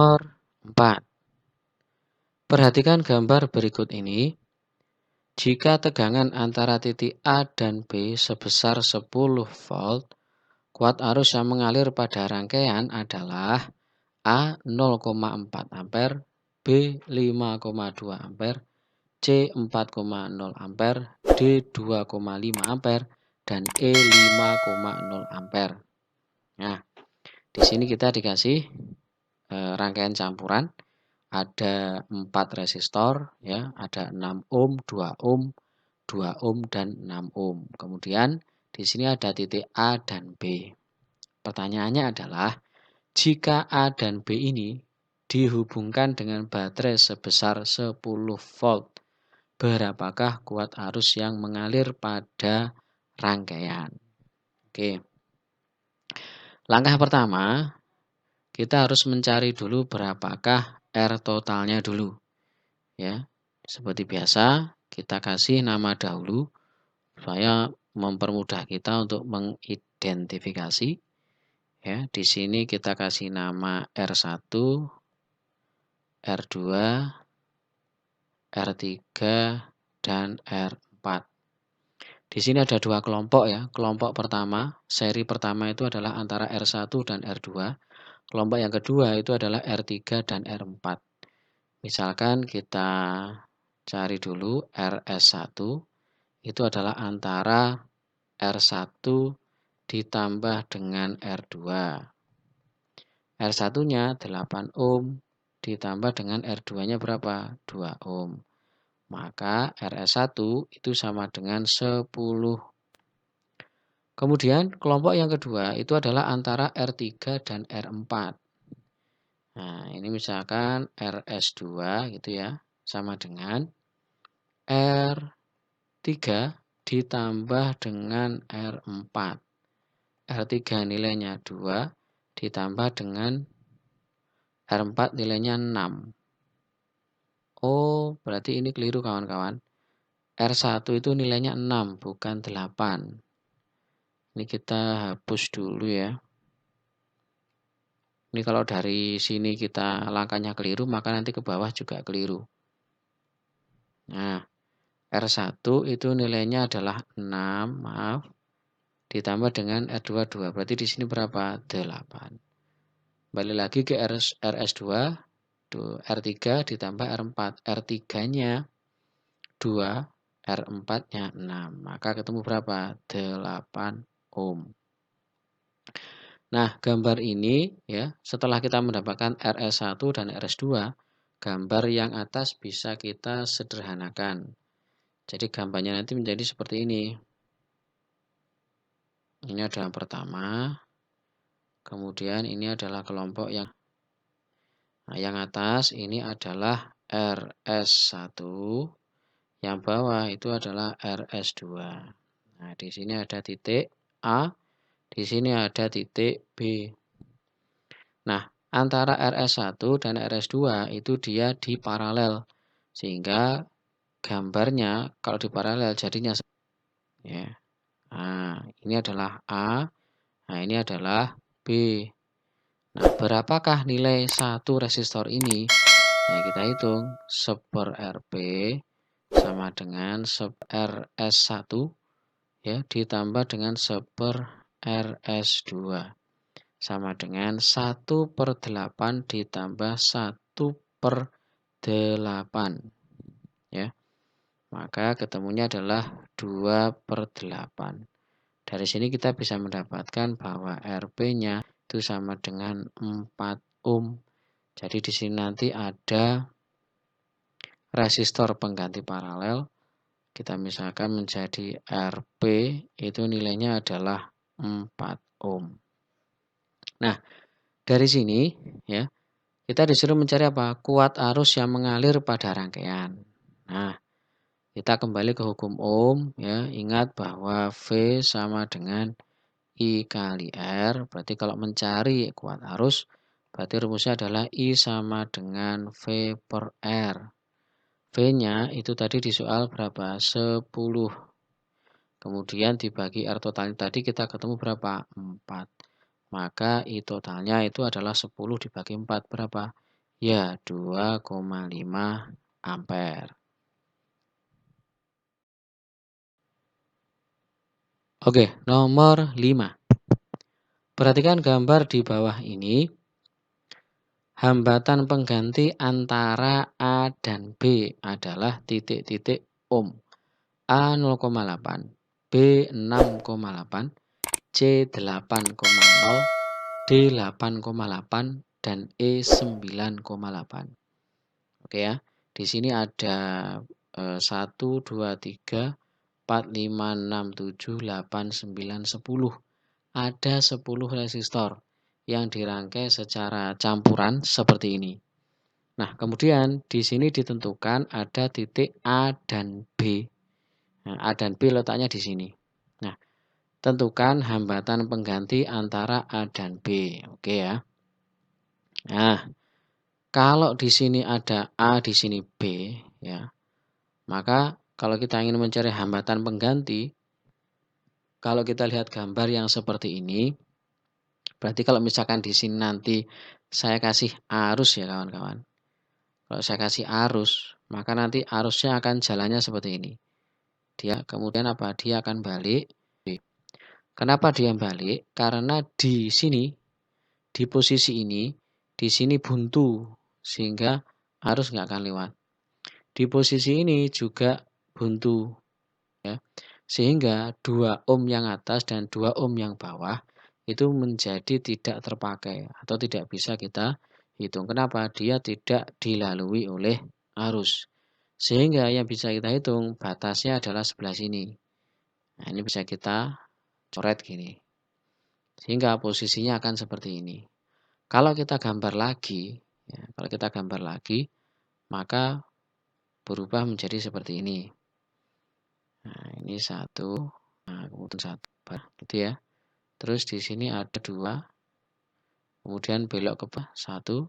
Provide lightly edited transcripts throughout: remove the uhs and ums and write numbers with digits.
nomor 4. Perhatikan gambar berikut ini. Jika tegangan antara titik A dan B sebesar 10 volt, kuat arus yang mengalir pada rangkaian adalah A 0,4 ampere, B 5,2 ampere, C 4,0 ampere, D 2,5 ampere, dan E 5,0 ampere. Nah, di sini kita dikasih rangkaian campuran. Ada 4 resistor, ya, ada 6 ohm, 2 ohm, 2 ohm, dan 6 ohm. Kemudian di sini ada titik A dan B. Pertanyaannya adalah, jika A dan B ini dihubungkan dengan baterai sebesar 10 volt, berapakah kuat arus yang mengalir pada rangkaian? Oke. Langkah pertama, kita harus mencari dulu berapakah R totalnya dulu. Ya, seperti biasa kita kasih nama dahulu supaya mempermudah kita untuk mengidentifikasi. Ya, di sini kita kasih nama R1, R2, R3, dan R4. Di sini ada 2 kelompok ya. Kelompok pertama, seri pertama itu adalah antara R1 dan R2. Kelompok yang kedua itu adalah R3 dan R4. Misalkan kita cari dulu RS1, itu adalah antara R1 ditambah dengan R2. R1-nya 8 ohm ditambah dengan R2-nya berapa? 2 ohm. Maka RS1 itu sama dengan 10. Kemudian kelompok yang kedua itu adalah antara R3 dan R4. Nah, ini misalkan RS2 gitu ya, sama dengan R3 ditambah dengan R4. R3 nilainya 2 ditambah dengan R4 nilainya 6. Oh, berarti ini keliru kawan-kawan. R1 itu nilainya 6, bukan 8. Ini kita hapus dulu ya. Ini kalau dari sini kita langkahnya keliru, maka nanti ke bawah juga keliru. Nah, R1 itu nilainya adalah 6, maaf. Ditambah dengan R2, 2. Berarti di sini berapa? 8. Balik lagi ke RS2, R3 ditambah R4. R3-nya 2, R4-nya 6. Maka ketemu berapa? 8 ohm. Nah, gambar ini ya, setelah kita mendapatkan RS1 dan RS2, gambar yang atas bisa kita sederhanakan. Jadi gambarnya nanti menjadi seperti ini. Ini adalah pertama. Kemudian ini adalah kelompok yang atas ini adalah RS1, yang bawah itu adalah RS2. Nah, di sini ada titik A, di sini ada titik B. Nah, antara RS1 dan RS2 itu dia di paralel. Sehingga gambarnya kalau di paralel jadinya ya. Nah, ini adalah A, nah ini adalah B. Nah, berapakah nilai satu resistor ini? Nah, kita hitung 1/RB sama dengan 1/RS1 ya, ditambah dengan 1/RS2 sama dengan 1/8 ditambah 1/8 ya. Maka ketemunya adalah 2/8. Dari sini kita bisa mendapatkan bahwa RP-nya itu sama dengan 4 ohm. Jadi di sini nanti ada resistor pengganti paralel. Kita misalkan menjadi RP itu nilainya adalah 4 ohm. Nah, dari sini ya, kita disuruh mencari apa? Kuat arus yang mengalir pada rangkaian. Nah, kita kembali ke hukum Ohm ya. Ingat bahwa V sama dengan I kali R. Berarti kalau mencari kuat arus, berarti rumusnya adalah I sama dengan V per R. V-nya itu tadi di soal berapa? 10. Kemudian dibagi R totalnya tadi kita ketemu berapa? 4. Maka I totalnya itu adalah 10 dibagi 4 berapa? Ya, 2,5 ampere. Oke, nomor 5. Perhatikan gambar di bawah ini. Hambatan pengganti antara A dan B adalah titik-titik ohm. A 0,8, B 6,8, C 8,0, D 8,8, dan E 9,8. Oke ya, di sini ada 1, 2, 3, 4, 5, 6, 7, 8, 9, 10. Ada 10 resistor yang dirangkai secara campuran seperti ini. Nah, kemudian di sini ditentukan ada titik A dan B. Nah, A dan B letaknya di sini. Nah, tentukan hambatan pengganti antara A dan B. Oke ya. Nah, kalau di sini ada A, di sini B, ya, maka kalau kita ingin mencari hambatan pengganti, kalau kita lihat gambar yang seperti ini, berarti kalau misalkan di sini nanti saya kasih arus ya kawan-kawan. Kalau saya kasih arus, maka nanti arusnya akan jalannya seperti ini. Dia kemudian apa? Dia akan balik. Kenapa dia balik? Karena di sini, di posisi ini, di sini buntu sehingga arus nggak akan lewat. Di posisi ini juga buntu, ya. Sehingga 2 ohm yang atas dan 2 ohm yang bawah itu menjadi tidak terpakai atau tidak bisa kita hitung. Kenapa? Dia tidak dilalui oleh arus. Sehingga yang bisa kita hitung batasnya adalah sebelah sini. Nah, ini bisa kita coret gini. Sehingga posisinya akan seperti ini. Kalau kita gambar lagi, ya, kalau kita gambar lagi, maka berubah menjadi seperti ini. Nah, ini satu, nah, kemudian satu, gitu ya. Terus di sini ada 2, kemudian belok ke bawah 1,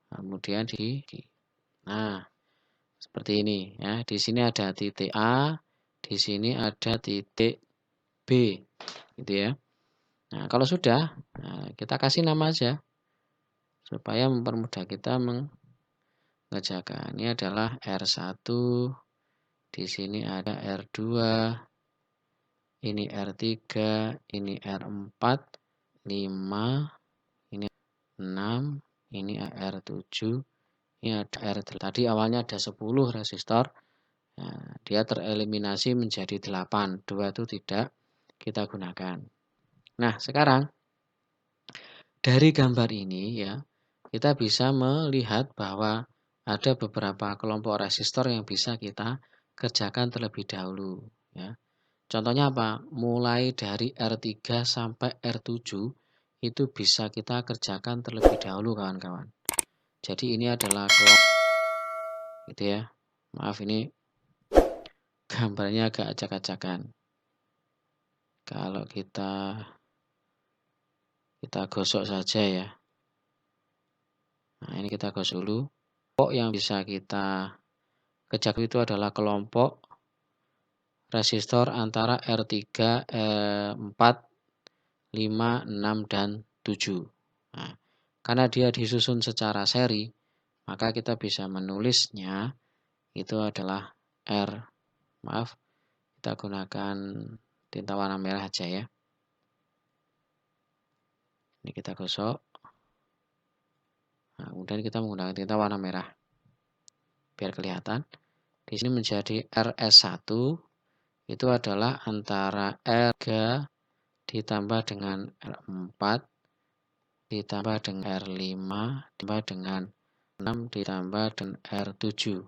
kemudian nah, seperti ini ya. Di sini ada titik A, di sini ada titik B, gitu ya. Nah, kalau sudah, nah, kita kasih nama aja supaya mempermudah kita mengerjakan. Ini adalah R1, di sini ada R2, ini R3, ini R4, 5, ini 6, ini R7, ini ada R8. Tadi awalnya ada 10 resistor. Nah, dia tereliminasi menjadi 8. 2 itu tidak kita gunakan. Nah, sekarang dari gambar ini ya, kita bisa melihat bahwa ada beberapa kelompok resistor yang bisa kita kerjakan terlebih dahulu ya. Contohnya apa? Mulai dari R3 sampai R7 itu bisa kita kerjakan terlebih dahulu kawan-kawan. Jadi ini adalah kelompok gitu ya. Maaf ini gambarnya agak acak-acakan. Kalau kita gosok saja ya. Nah, ini kita gosok dulu. Kelompok yang bisa kita kerjakan itu adalah kelompok resistor antara R3, 4, 5, 6, dan 7. Nah, karena dia disusun secara seri, maka kita bisa menulisnya itu adalah R. Maaf, kita gunakan tinta warna merah aja ya. Ini kita gosok. Nah, kemudian kita menggunakan tinta warna merah. Biar kelihatan. Di sini menjadi RS1 itu adalah antara R3 ditambah dengan R4 ditambah dengan R5 ditambah dengan 6 ditambah dengan R7.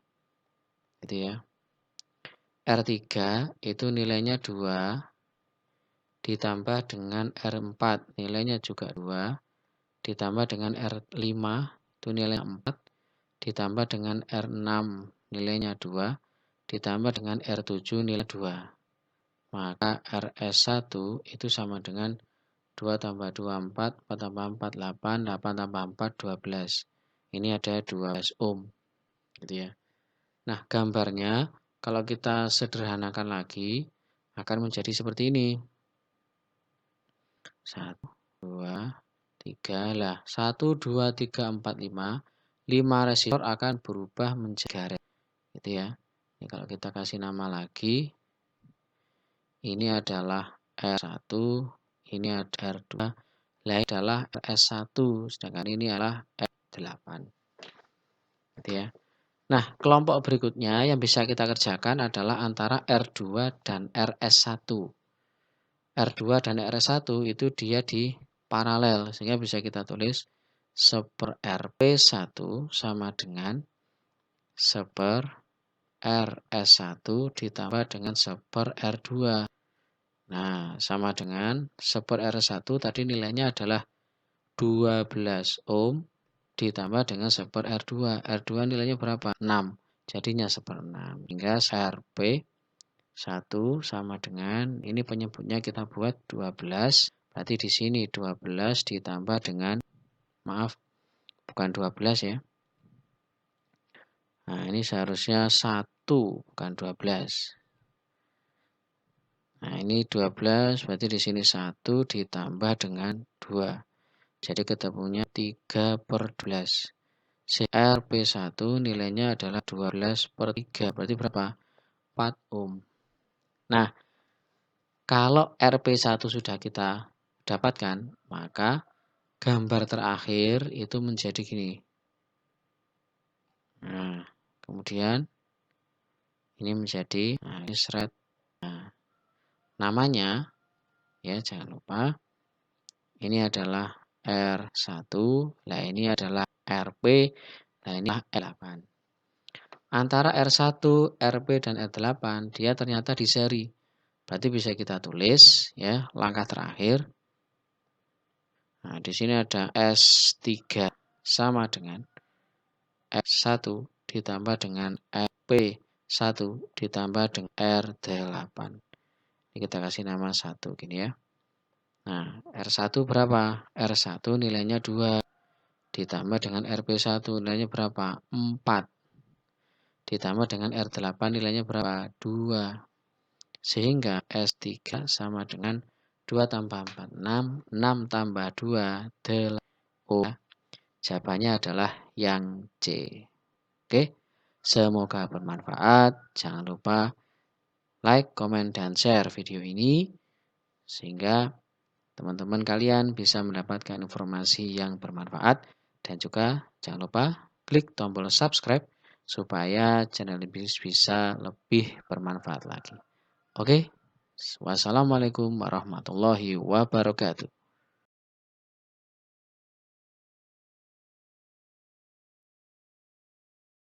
Gitu ya. R3 itu nilainya 2 ditambah dengan R4 nilainya juga 2 ditambah dengan R5 itu nilainya 4 ditambah dengan R6 nilainya 2 ditambah dengan R7 nilai 2. Maka RS1 itu sama dengan 2 tambah 2 4, 4 tambah 4 8, 8 tambah 4 12. Ini ada 12 ohm gitu ya. Nah, gambarnya kalau kita sederhanakan lagi akan menjadi seperti ini. 1, 2, 3 lah. 1, 2, 3, 4, 5. 5 resistor akan berubah menjadi 3 resistor. Gitu ya. Ini kalau kita kasih nama lagi, ini adalah R1, ini ada R2, lain adalah RS1, sedangkan ini adalah R8. Gitu ya. Nah, kelompok berikutnya yang bisa kita kerjakan adalah antara R2 dan RS1. R2 dan RS1 itu dia di paralel, sehingga bisa kita tulis 1/RP1 sama dengan 1/RS1 ditambah dengan 1/R2. Nah, sama dengan 1/R1 tadi nilainya adalah 12 ohm ditambah dengan 1/R2. R2 nilainya berapa? 6. Jadinya 1/6. Hingga RP1 sama dengan, ini penyebutnya kita buat 12. Berarti di sini 12 ditambah dengan, maaf, bukan 12 ya. Nah, ini seharusnya 1, bukan 12. Nah, ini 12, berarti di sini 1 ditambah dengan 2. Jadi ketemunya 3/12. RP1 nilainya adalah 12/3. Berarti berapa? 4 ohm. Nah, kalau RP1 sudah kita dapatkan, maka gambar terakhir itu menjadi gini. Nah, kemudian ini menjadi, nah ini seret. Nah, namanya, ya jangan lupa, ini adalah R1, nah ini adalah RP, nah ini R8. Antara R1, RP, dan R8, dia ternyata di seri. Berarti bisa kita tulis, ya, langkah terakhir. Nah, di sini ada S3 sama dengan S1 ditambah dengan RP1 ditambah dengan R8. Ini kita kasih nama 1 gini ya. Nah, R1 berapa? R1 nilainya 2 ditambah dengan RP1 nilainya berapa? 4. Ditambah dengan R8 nilainya berapa? 2. Sehingga S3 sama dengan 2 tambah 4, 6. 6 tambah 2, 8. Jawabannya adalah yang C. Oke, semoga bermanfaat. Jangan lupa like, komen, dan share video ini, sehingga teman-teman kalian bisa mendapatkan informasi yang bermanfaat. Dan juga jangan lupa klik tombol subscribe supaya channel ini bisa lebih bermanfaat lagi. Oke, wassalamualaikum warahmatullahi wabarakatuh.